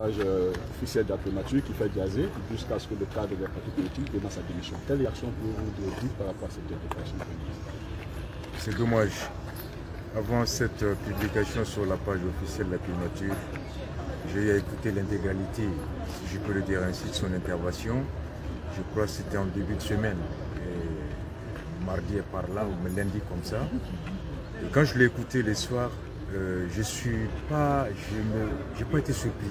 page officielle de la primature qui fait jaser jusqu'à ce que le cadre des partis politiques demande sa démission. Quelle réaction pouvez-vous dire par rapport à cette déclaration? C'est dommage. Avant cette publication sur la page officielle de la primature, j'ai eu à écouter l'intégralité, si je peux le dire ainsi, de son intervention. Je crois que c'était en début de semaine, et mardi est par là, ou lundi comme ça. Et quand je l'ai écouté les soirs, j'ai pas été surpris.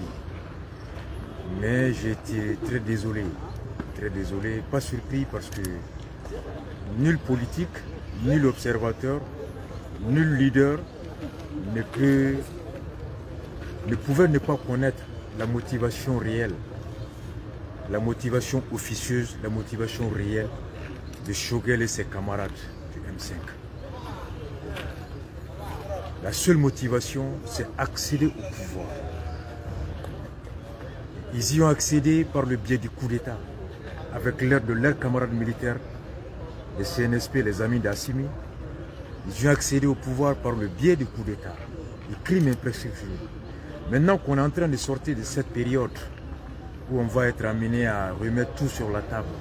Mais j'ai été très désolé, pas surpris parce que nul politique, nul observateur, nul leader ne pouvait ne pas connaître la motivation réelle, la motivation officieuse, la motivation réelle de Choguel et ses camarades du M5. La seule motivation, c'est accéder au pouvoir. Ils y ont accédé par le biais du coup d'État, avec l'aide de leurs camarades militaires, les CNSP, les amis d'Assimi. Ils y ont accédé au pouvoir par le biais du coup d'État, du crime imprescriptible. Maintenant qu'on est en train de sortir de cette période où on va être amené à remettre tout sur la table,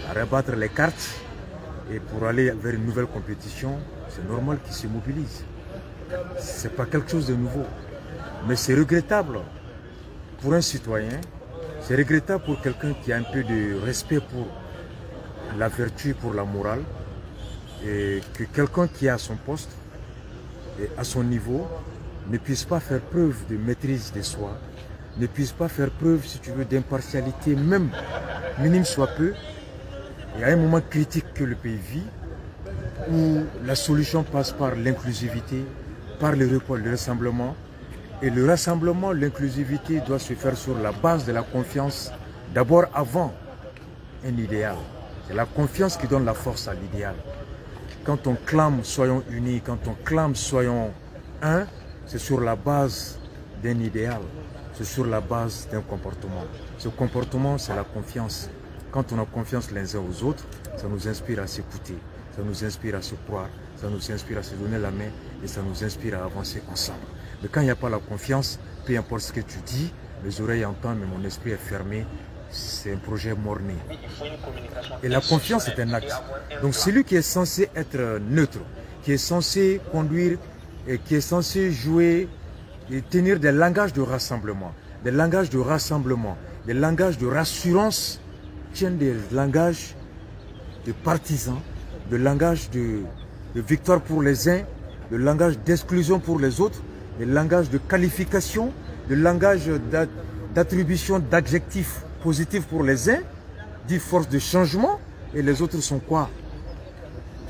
à rebattre les cartes, et pour aller vers une nouvelle compétition, c'est normal qu'ils se mobilisent. Ce n'est pas quelque chose de nouveau. Mais c'est regrettable pour un citoyen, c'est regrettable pour quelqu'un qui a un peu de respect pour la vertu, pour la morale, et que quelqu'un qui est à son poste et à son niveau ne puisse pas faire preuve de maîtrise de soi, ne puisse pas faire preuve, si tu veux, d'impartialité, même minime soit peu. Il y a un moment critique que le pays vit, où la solution passe par l'inclusivité, par le rassemblement. Et le rassemblement, l'inclusivité doit se faire sur la base de la confiance, d'abord avant un idéal. C'est la confiance qui donne la force à l'idéal. Quand on clame soyons unis, quand on clame soyons un, c'est sur la base d'un idéal, c'est sur la base d'un comportement. Ce comportement, c'est la confiance. Quand on a confiance les uns aux autres, ça nous inspire à s'écouter, ça nous inspire à se croire, ça nous inspire à se donner la main et ça nous inspire à avancer ensemble. Mais quand il n'y a pas la confiance, peu importe ce que tu dis, les oreilles entendent, mais mon esprit est fermé, c'est un projet mort-né. Et la confiance est un acte. Donc celui qui est censé être neutre, qui est censé conduire et qui est censé jouer et tenir des langages de rassemblement, des langages de rassurance, tiennent des langages de partisans, des langages de victoire pour les uns, des langages d'exclusion pour les autres, des langages de qualification, des langages d'attribution d'adjectifs positifs pour les uns, dit force de changement, et les autres sont quoi?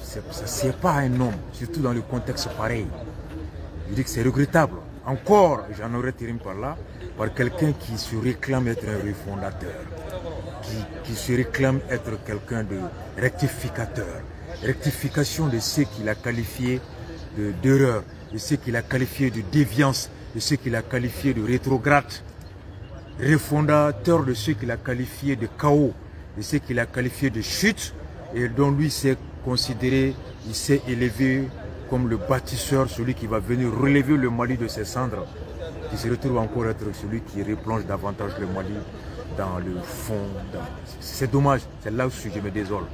Ce n'est pas un homme, surtout dans le contexte pareil. Je dis que c'est regrettable. Encore, j'en aurais terminé par là, par quelqu'un qui se réclame être un refondateur, qui se réclame être quelqu'un de rectificateur. Rectification de ce qu'il a qualifié d'erreur, de ce qu'il a qualifié de déviance, de ce qu'il a qualifié de rétrograde, refondateur de ce qu'il a qualifié de chaos, de ce qu'il a qualifié de chute, et dont lui s'est considéré, il s'est élevé comme le bâtisseur, celui qui va venir relever le Mali de ses cendres, qui se retrouve encore être celui qui replonge davantage le Mali dans le fond. C'est dommage, c'est là où je me désole.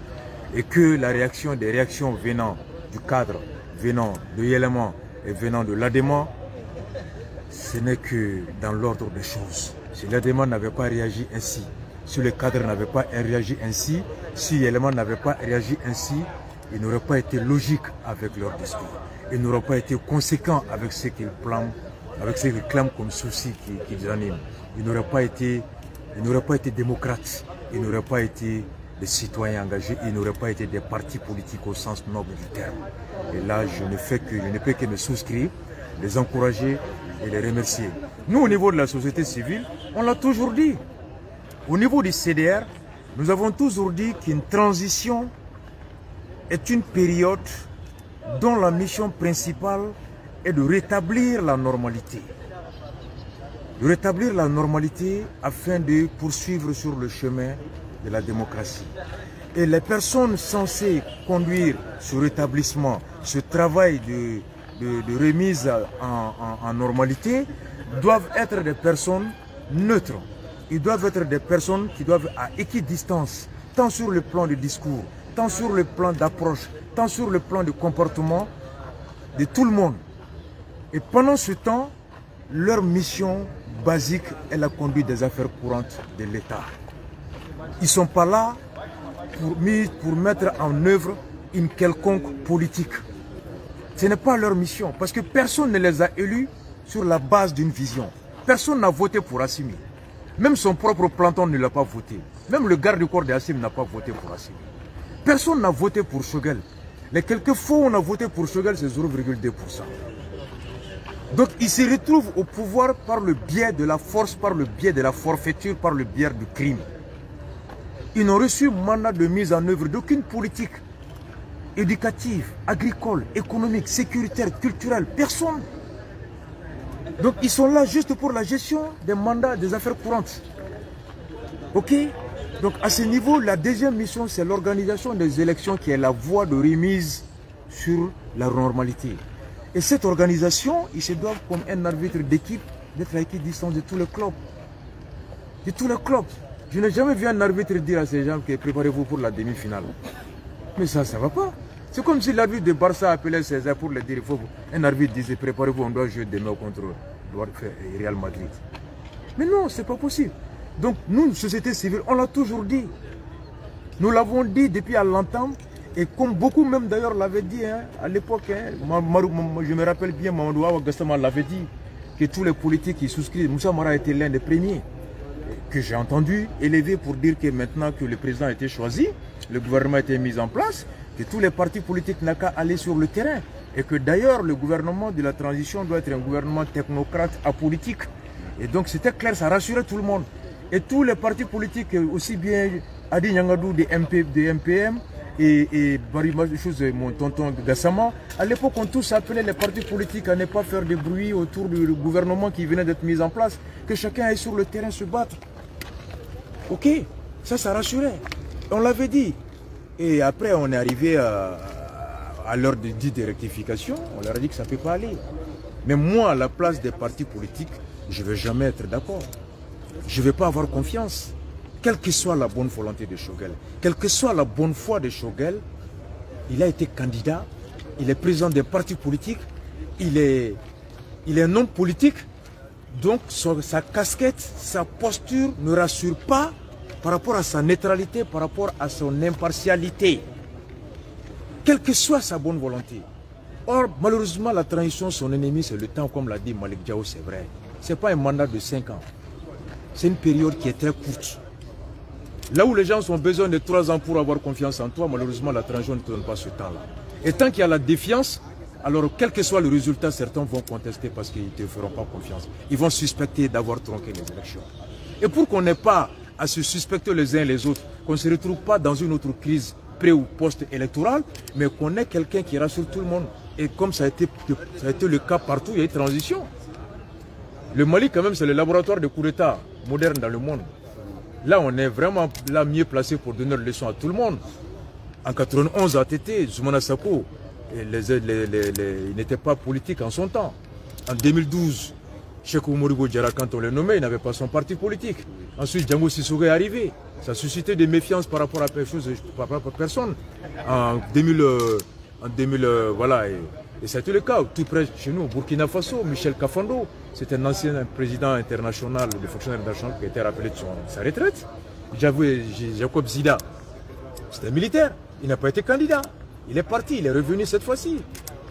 Et que la réaction, des réactions venant du cadre, venant de Yéléman et venant de l'ADEMA, ce n'est que dans l'ordre des choses. Si l'ADEMA n'avait pas réagi ainsi, si le cadre n'avait pas réagi ainsi, si Yéléman n'avait pas réagi ainsi, ils n'auraient pas été logiques avec leur discours. Ils n'auraient pas été conséquents avec ce qu'ils clament comme souci qu'ils animent. Ils n'auraient pas été démocrates. Ils n'auraient pas été des citoyens engagés. Ils n'auraient pas été des partis politiques au sens noble du terme. Et là, je ne peux que me souscrire, les encourager et les remercier. Nous, au niveau de la société civile, on l'a toujours dit. Au niveau du CDR, nous avons toujours dit qu'une transition est une période dont la mission principale est de rétablir la normalité. De rétablir la normalité afin de poursuivre sur le chemin de la démocratie. Et les personnes censées conduire ce rétablissement, ce travail de remise en normalité, doivent être des personnes neutres. Ils doivent être des personnes qui doivent à équidistance, tant sur le plan du discours, tant sur le plan d'approche, tant sur le plan de comportement de tout le monde. Et pendant ce temps, leur mission basique est la conduite des affaires courantes de l'État. Ils ne sont pas là pour mettre en œuvre une quelconque politique. Ce n'est pas leur mission, parce que personne ne les a élus sur la base d'une vision. Personne n'a voté pour Assimi. Même son propre planton ne l'a pas voté. Même le garde du corps d'Assimi n'a pas voté pour Assimi. Personne n'a voté pour Choguel. Les quelques fois où on a voté pour Choguel, c'est 0,2%. Donc ils se retrouvent au pouvoir par le biais de la force, par le biais de la forfaiture, par le biais du crime. Ils n'ont reçu mandat de mise en œuvre d'aucune politique éducative, agricole, économique, sécuritaire, culturelle. Personne. Donc ils sont là juste pour la gestion des mandats, des affaires courantes. Ok? Donc à ce niveau, la deuxième mission, c'est l'organisation des élections qui est la voie de remise sur la normalité. Et cette organisation, ils se doivent comme un arbitre d'équipe d'être à équidistance de tous les clubs. De tous les clubs. Je n'ai jamais vu un arbitre dire à ces gens que préparez-vous pour la demi-finale. Mais ça ne va pas. C'est comme si l'arbitre de Barça appelait César pour le dire. Un arbitre disait préparez-vous, on doit jouer demain contre Real Madrid. Mais non, ce n'est pas possible. Donc nous, société civile, on l'a toujours dit. Nous l'avons dit depuis à longtemps. Et comme beaucoup même d'ailleurs l'avaient dit à l'époque, je me rappelle bien, Mamadou Awa Gassama l'avait dit, que tous les politiques qui souscrivent, Moussa Mara était l'un des premiers que j'ai entendu élever pour dire que maintenant que le président a été choisi, le gouvernement a été mis en place, que tous les partis politiques n'ont qu'à aller sur le terrain. Et que d'ailleurs le gouvernement de la transition doit être un gouvernement technocrate apolitique. Et donc c'était clair, ça rassurait tout le monde. Et tous les partis politiques, aussi bien Adi Nyangadou de MPM, et mon tonton Gassama, à l'époque on tous appelait les partis politiques à ne pas faire de bruit autour du gouvernement qui venait d'être mis en place, que chacun aille sur le terrain se battre. Ok, ça rassurait. On l'avait dit. Et après on est arrivé à l'heure de rectification, on leur a dit que ça ne peut pas aller. Mais moi, à la place des partis politiques, je ne vais jamais être d'accord. Je ne vais pas avoir confiance. Quelle que soit la bonne volonté de Choguel, quelle que soit la bonne foi de Choguel, il a été candidat, il est président des partis politiques, il est un homme politique, donc sa casquette, sa posture ne rassure pas par rapport à sa neutralité, par rapport à son impartialité, quelle que soit sa bonne volonté. Or, malheureusement, la transition, son ennemi, c'est le temps, comme l'a dit Malik Diao, c'est vrai. Ce n'est pas un mandat de 5 ans, c'est une période qui est très courte. Là où les gens ont besoin de 3 ans pour avoir confiance en toi, malheureusement, la transition ne te donne pas ce temps-là. Et tant qu'il y a la défiance, alors quel que soit le résultat, certains vont contester parce qu'ils ne te feront pas confiance. Ils vont suspecter d'avoir tronqué les élections. Et pour qu'on n'ait pas à se suspecter les uns les autres, qu'on ne se retrouve pas dans une autre crise pré- ou post-électorale, mais qu'on ait quelqu'un qui rassure tout le monde. Et comme ça a été le cas partout, il y a eu transition. Le Mali, quand même, c'est le laboratoire de coup d'État moderne dans le monde. Là, on est vraiment là mieux placé pour donner une leçon à tout le monde. En 91, à ATT, Zoumana Sako, il n'était pas politique en son temps. En 2012, Cheikh Oumorigo Diarra, quand on l'a nommé, il n'avait pas son parti politique. Ensuite, Django Sissoko est arrivé. Ça a suscité des méfiances par rapport à personne. En 2000, voilà. Et c'était le cas, tout près chez nous, au Burkina Faso, Michel Kafando, c'est un ancien président international, de fonctionnaire international qui a été rappelé de sa retraite. Jacob Zida, c'était un militaire, il n'a pas été candidat. Il est parti, il est revenu cette fois-ci.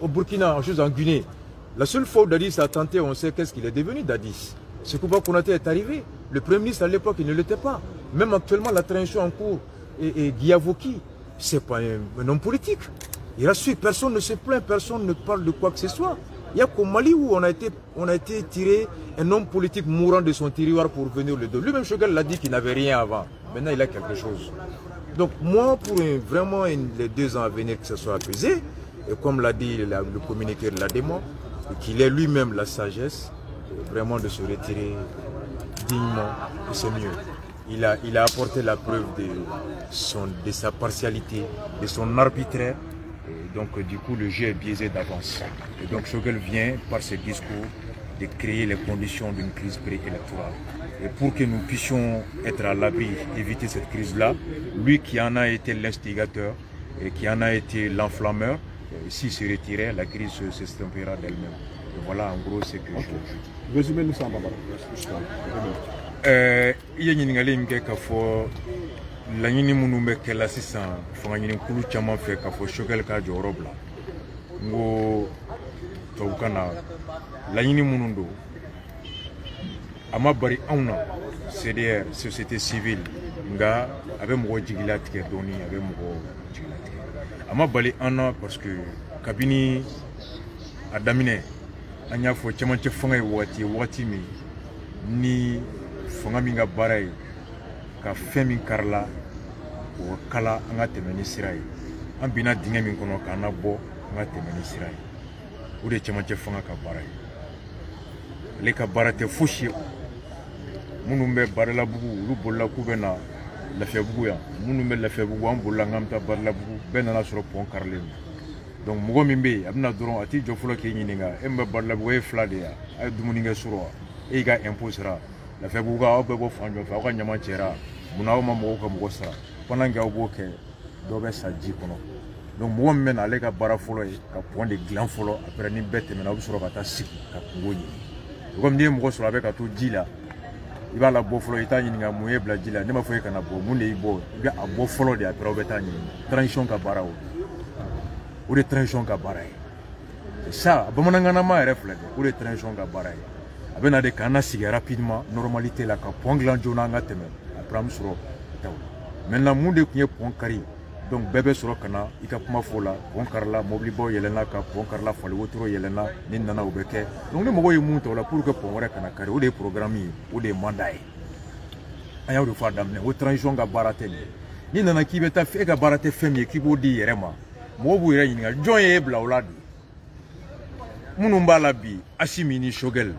Au Burkina, en Guinée. La seule fois où Dadis a tenté, on sait qu'est-ce qu'il est devenu Dadis. Sekouba Konaté est arrivé. Le Premier ministre à l'époque, il ne l'était pas. Même actuellement, la transition en cours et Guiavoki, ce n'est pas un homme politique. Il rassure, personne ne se plaint, personne ne parle de quoi que ce soit. Il n'y a qu'au Mali où on a été tiré un homme politique mourant de son territoire pour venir le dos. Lui-même, Choguel l'a dit qu'il n'avait rien avant. Maintenant, il a quelque chose. Donc moi, pour vraiment les 2 ans à venir que ce soit apaisé, et comme l'a dit le communiqué de la démon, qu'il ait lui-même la sagesse vraiment de se retirer dignement, c'est mieux. Il a apporté la preuve de sa partialité, de son arbitraire. Et donc du coup le jeu est biaisé d'avance. Et donc Choguel vient par ses discours de créer les conditions d'une crise préélectorale. Et pour que nous puissions être à l'abri, éviter cette crise-là, lui qui en a été l'instigateur et qui en a été l'enflammeur, s'il se retirait, la crise s'estompera d'elle-même. Et voilà en gros ce que je... Résumez-nous ça, Baba. Il y a une la ñini munu be kela sisan fanga ñini kulu chama fe ka fo shogel ka jorob la ngo to kana la ñini munu do ama bari awna CDR société civile nga abe mo jigila tike doni abe mo jigila tike ama bali ana parce que kabini adamine anya fo chama che fanga wati mi ni fanga mi nga baray ka femi karla o kala anga temeni sirai ambina dinga min kono kana bo anga temeni sirai o de chama che fanga ka baray le ka barate fushi munumbe barala bugu lu bolla ku bena la febugu ya munumbe la febugu am bolla ngamta barla bugu bena na soro pon karle donc mugo mimbe abna doron ati jofulo ke nyininga embe barla bugu e flade ya ay dumuninga soro e ga imposera la febugu a obe bo fanjo fa ka nyama chera munawo ma mugo ka mugo sara pendant que vous avez donc moi même aller ka bara folo ka point de gland folo après ni bête maintenant vous sera ka siki ka ngoni comme ni mugo sura avec ka to dila il va la bo folo ita ni nga moye bla dila ni ma foye kana bo mu ne bo ga abo folo de après obeta ni transition ka bara o de transition ka bara ça bamonanga na ma reflet o de transition ka bara abena de kana sigi rapidement normalité la ka point gland jona nga teme après am sura maintenant monde qui est pont carré donc bébé sur le canal il a pas fola pont carla mobile boy yelena ka pont carla folle autour yelena ni nana obeke donc les mogoy monte là pour que pont rek na carré ou des programmes ou des mandats aya de fois d'amener au transition ga barate ni nana ki beta fait ga barate femi ki bo di yerema mo bu yere ni ga joye bla oladi munumba labi ashimini shogel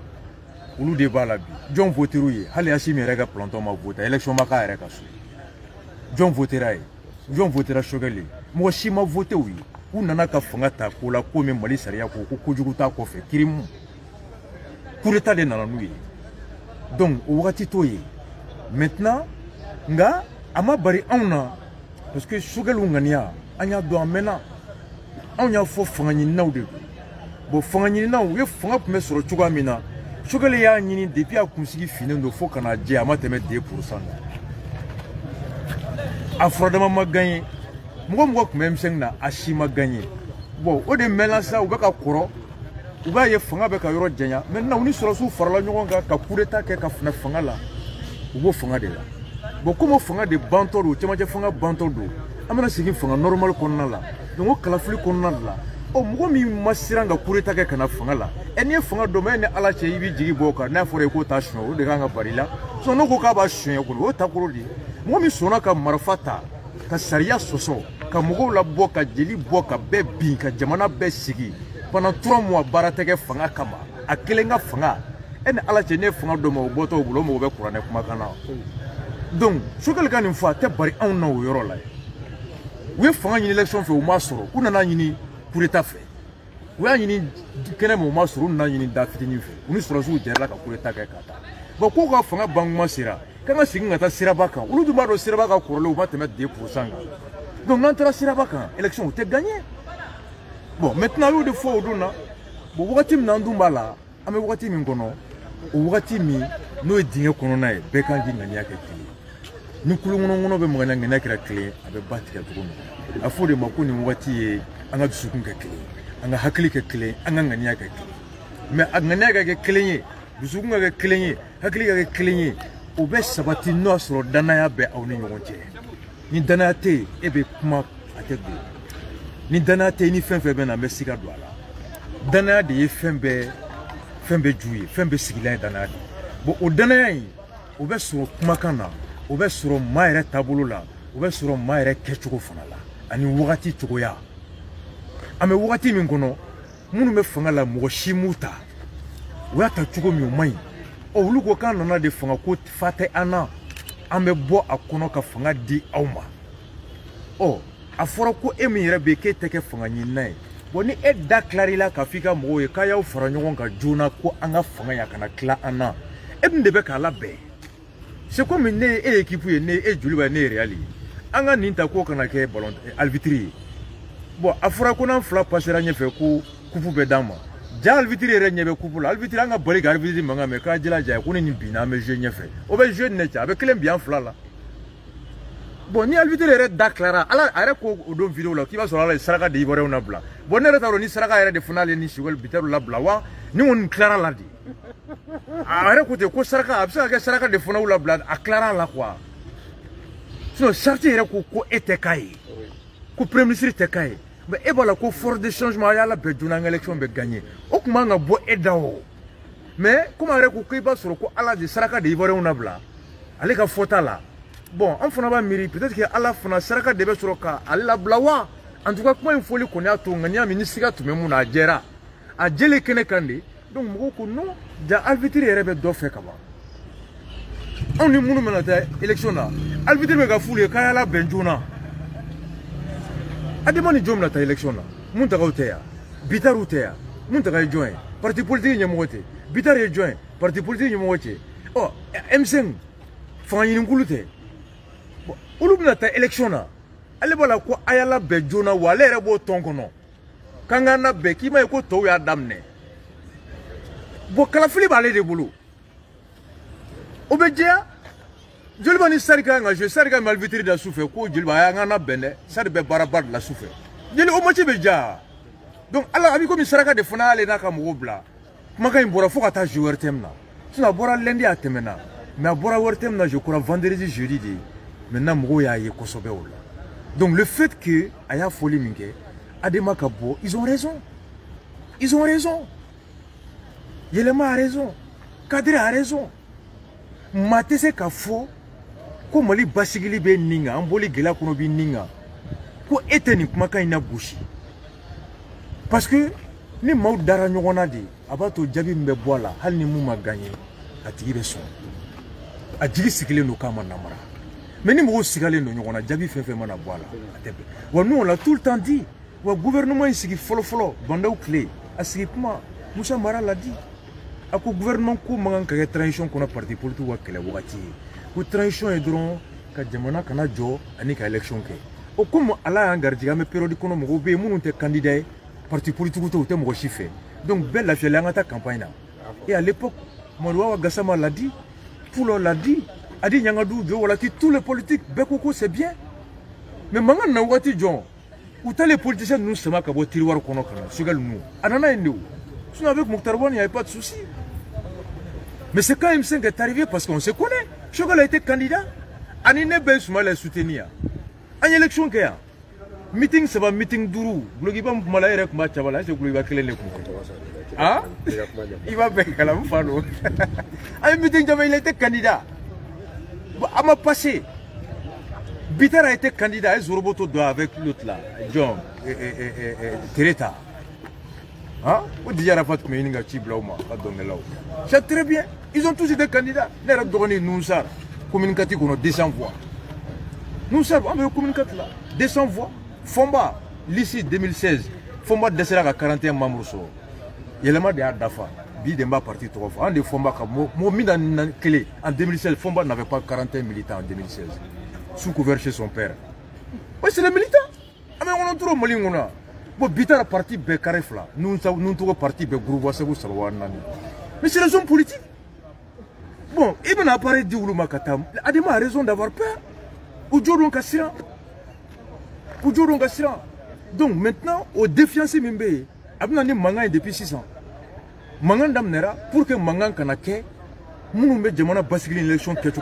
ulu de balabi jon voteruye hali ashimi rega planton ma vote élection ma ka reka so John votera Choguel. Moi, si ma voté oui, ou nana ka fanga ta ko la ko me mali sariya ko ko juguta ko fe kirim coup d'état de nana nuyi. Donc o wakati toye. Maintenant nga ama bari awna parce que Choguel ngania anya do amena anya fo fanga ni nawde. Bo fanga ni naw ye fanga ko me soro chuga mina. Choguel ya nyini depuis a kunsigi fine no fo kana je ama teme 2%. Afrodama ma gagné mugo même sengna ashima gagné bon o de melança ou baka koro ou ba ye fanga baka yoro janya maintenant on sura su farla nyogo ka coup d'état ke ka fna fanga la ou fanga de la bon comme fanga de bantolo tema je fanga bantolo amana sigi fanga normal konna la donc o kala fli konna la o mugo mi masiranga coup d'état ke kana fanga la eni fanga domaine ala che yibi jigi boka na fore ko ta shno o de nga barila so no ko ka ba shno ko o ta ko di moi mi sona ka marfata ka sariya soso ka mugo la boka jeli boka be bin ka jamana be sigi pendant 3 mois barateke fanga kama akelenga fanga en ala chene fanga do mo boto bulo mo be kurane kuma kana donc Choguel kan une fois te bari on na o yoro la we fanga ni élection fe o masoro kuna na nyini pour état fe we nyini kene mo masoro na nyini da fitini fe uni soro su jera ka pour état ka kata bon ko ka fanga bangma sira quand on signe à Sirabaka, on nous demande au Sirabaka pour le va te mettre 2%. Donc, on a Sirabaka, élection, tu as gagné. Bon, maintenant, il y a des fois, on a bon, on a dit Nandumbala, on a dit Mingono, on a dit nous et Dingo Konona, Bekan Dingania qui nous coulons, on a besoin de la clé, avec Batia Tourne. À fond de Makuni, on a dit, on a dit clé, on a Hakli clé, on a Gagnac clé. Mais à Gagnac clé, vous avez clé, Hakli clé. O be sabati no soro danaya be awni nyonche ni danate ebe kuma atebe ni danate ni fenfe be na mesika do ala danaya de fembe juye fembe sigila danaya bo o danaya yi o be soro kuma kana o be soro maire tabulu la o be soro maire kechugo fana la ani wakati chugoya ame wakati min kono munu me fanga la mo shimuta wa ta chugo mi o mai o lugo kan nana de fanga ko fate ana ambe bo akono ka fanga di awma o aforo ko emi yere be ke teke fanga nyinai bon ni e da clari la ka fika mo ye ka yaw fara ɲɔgɔn ka jona ko an ka fanga ya kana kila an na e bin de bɛ k'a labɛn c'est comme ne e équipe ye ne e joli ba ne Real an ka nin ta ko kana kɛ ballon arbitre bon a fɔra ko n'an fila passera ɲɛfɛ ko coupe bɛ d'an ma ja arbitre yɛrɛ ɲɛ bɛ coupe la arbitre an ka bali ka arbitre mankan mɛn k'a jilaja ko ne nin binna an bɛ jouer ɲɛfɛ o bɛ jouer ne cɛ a bɛ kelen bi an fila la bon ni arbitre yɛrɛ da clara ala a yɛrɛ ko o don vidéo la k'i b'a sɔrɔ ala ye saraka de Ivoirien na bila bon ne yɛrɛ t'a dɔn ni saraka yɛrɛ de fana ale ni Siguel Bitero la bila wa ni kɔni clara la de a yɛrɛ ko ten ko saraka a bɛ se ka kɛ saraka de fana la bila a clara la quoi sinon charte yɛrɛ ko e tɛ k'a ye ko premier ministre tɛ k'a ye mais e b'a la ko force de changement a y'a labɛn joona an ka élection bɛ gagner o tun man ka bɔ e da o mais comme a yɛrɛ ko k'i b'a sɔrɔ ko ala de saraka de Ivoirien na bila ale ka fɔta la bon an fana b'a miiri peut-être que ala fana saraka de bɛ sɔrɔ ka ale labila wa en tout cas kuma in fɔli kɔni y'a to ŋaniya min ni siga tun bɛ mun na a jɛra a jɛlen kɛnɛ kan de donc mɔgɔw ko non ja arbitre yɛrɛ bɛ dɔ fɛ ka ban anw ni minnu bɛna taa élection na arbitre bɛ ka f'u ye k'a y'a labɛn joona adama ni jɔn bɛna taa élection na mun tagaw tɛ yan Bitaro tɛ yan mun taga ye jɔn ye parti politique ɲɛmɔgɔ tɛ Bitaro ye jɔn ye parti politique ɲɛmɔgɔ tɛ ɔ M5 fanga ɲinikulu tɛ olu bɛna taa élection na ale b'a la ko a y'a labɛn joona wa ale yɛrɛ b'o tɔn kɔnɔ k'an k'an labɛn k'i ma ye ko tɔw y'a daminɛ bon kalafili b'ale de bolo o bɛ jɛya joli b'a ni Sari ka kan ka jouer Sari ka arbitre da sufɛ ko joli b'a an k'an labɛn dɛ Sari bɛ baaraba de la sufɛ joli o match bɛ ja donc ala a bɛ komi saraka de fana y'ale n'a ka mɔgɔw bila kumakan in bɔra fo ka taa jouer wɛrɛ thème na sinon a bɔra lundi a tɛmɛna mais a bɔra wɛrɛ thème na je crois vendredi jeudi de maintenant mɔgɔw y'a ye kosɛbɛ o la donc le fait que a y'a fɔli min kɛ Adama ka bɔ ils ont raison Yɛlɛma a raison Kadiri a raison maa tɛ se ka fɔ ko Mali basigili bɛ nin kan an bɔli gɛlɛya kɔnɔ bɛ nin kan ko e tɛ nin kumakan in na gosi parce que ni maaw dara ɲɔgɔn na de a b'a to jaabi min bɛ bɔ a la hali ni mun ma gagné a tigi bɛ sɔn a jigi sigilen don k'a ma namara mais ni mɔgɔw sigalen don ɲɔgɔn na jaabi fɛn fɛn mana bɔ a la a tɛ bɛn wa nous on l'a tout le temps dit wa gouvernement in sigi fɔlɔ Bandaw tile a sigi kuma Musa Mara l'a dit a ko gouvernement ko man kan ka kɛ transition kɔnɔ parti politique ka kɛlɛ wagati ye ko transition ye dɔrɔn ka jamana kana jɔ ani ka élection kɛ o comme ala y'an garijɛgɛ an bɛ période kɔnɔ mɔgɔw bɛ yen minnu tɛ candidat ye parti politique tɛ u tɛ mɔgɔ si fɛ donc bɛɛ lafiyalen an ka taa campagne na et à l'époque Modibo Gassama l'a dit Poulo l'a dit Adi Nyangadou Jo wala tous les politiques bɛɛ ko ko c'est bien mais mankan na wagati jɔn u taa les politiciens ninnu sama ka bɔ tiroir kɔnɔ ka na Siguel ninnu a nana yen de o sinon avec Mokhtar Wane il n'y avait pas de souci. Mais c'est quand M5 est arrivé parce qu'on se connaît. Siguel a été candidat. Anine Ben Soumaïla l'a soutenu. En élection, meeting, ça va meeting Dourou. Glogiba Malaire Kuma Chavala, c'est Glogiba Kelele. Ah? Il va faire Kalam Fano. En meeting, il a été candidat. À ma passé, Bitaro a été candidat. Zoroboto doit avec l'autre là, John Tereta. Hein? C'est très bien. Ils ont tous été candidats. Les Arabes donnent Noussar, communicatif, on a 200 voix. Noussar, on a communicatif là. 200 voix. Fomba, lycée 2016. Fomba descendra à 41 membres. Il y a le de Dafa. Bidemba parti 3 fois. En Fomba, en 2016, Fomba n'avait pas 41 militants en 2016. Sous couvert chez son père. Oui, c'est les militants. Mais on a trop Molingona. Bon, Bitaro parti be carré là. Nous tous parti be groupe mais c'est les hommes politiques. Bon, il m'a apparu du Katam. Adama a raison d'avoir peur. Aujourd'hui, donc maintenant, au défiancé Mimbe, Abnani Mangan depuis 6 ans. Mangan Damnera, pour que Mangan Kanake, nous demandons à une élection qui est fait.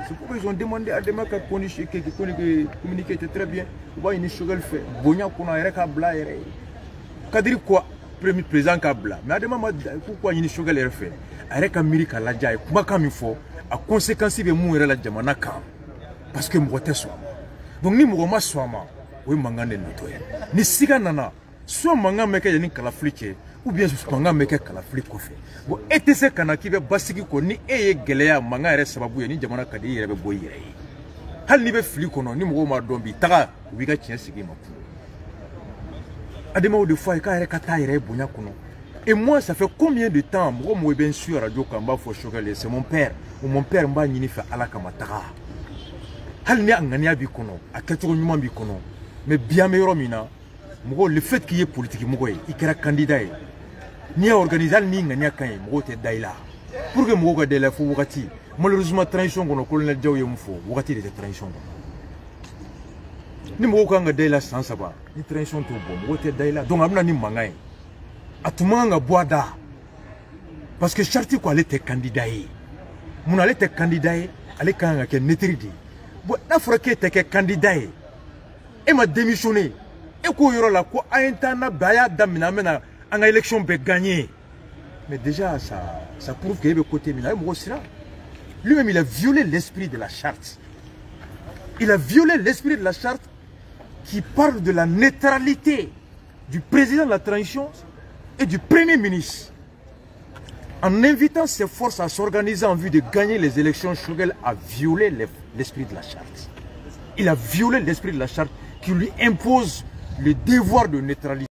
C'est pourquoi ils ont demandé à Adama qui communiquer très bien. Une Siguel fait. Bonya qu'on a Kabla. Kadiri quoi, premier président Kabla. Mais Adama, pourquoi une Siguel fait? Avec Amérique à la Djaï, comment comme il faut, à conséquence de mourir la Jamanaka. Parce que moi, t'es soit. Donc, ni moi, soit ma, oui, Mangan est notoire. Ni Siganana, soit Mangan meke yani kalaflike, ou bien Mangan meke kalaflike kofe. Bon, et c'est kana qui va basiki ko ni eye gelea Mangan ere sababu yani Jamana kadi yere be boyire. Hal ni be fli kono ni mo ma dombi taga wiga tien sigi ma. Ademo de fois, et moi, ça fait combien de temps, moi, bien sûr, c'est mon père, ou mon père m'a dit fait à la Kamatara. Halni angania bikono, à 80 bikono, mais bien meilleur mina, le fait qu'il y ait politique, il y a candidat, ni à organiser ni ngania kaye, t'es daïla. Pour que moi, de la fouati, malheureusement, transition, on a colonel Diaw Yemfo, ouati de transition. Ni mwokanga daïla sans savoir, ni transition tout bon, t'es daïla, donc amna ni mangaye. A tout le monde boida parce que Charti quoi était candidat mon allait être candidat allait quand que netridi bon n'afrique était candidat et m'a démissionné et quoi y aura là quoi à un temps baya damina mena en élection peut gagner mais déjà ça prouve qu'il est côté mina lui-même il a violé l'esprit de la charte, il a violé l'esprit de la charte qui parle de la neutralité du président de la transition et du Premier ministre. En invitant ses forces à s'organiser en vue de gagner les élections, Choguel a violé l'esprit de la charte. Il a violé l'esprit de la charte qui lui impose le devoir de neutralité.